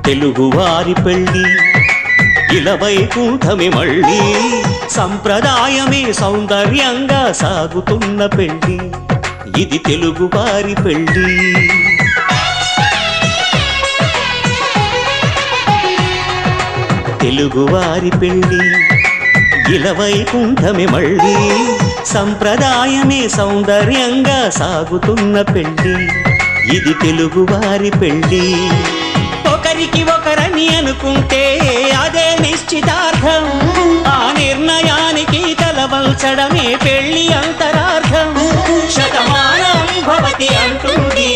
తెలుగువారి పెళ్ళి ఇలవైకుంఠమే మళ్ళీ సంప్రదాయమే సౌందర్యంగా సాగుతున్న పెళ్ళి ఇది తెలుగువారి పెళ్ళి. తెలుగువారి పెళ్ళి ఇలవైకుంఠమే మళ్ళీ సంప్రదాయమే సౌందర్యంగా సాగుతున్న పెళ్ళి ఇది తెలుగువారి పెళ్ళి. ఒకరికి ఒకరని అనుకుంటే అదే నిశ్చితార్థం, ఆ నిర్ణయానికి తలవంచడమే పెళ్లి అంతరార్థం. శతమానం భవతి అంటుంది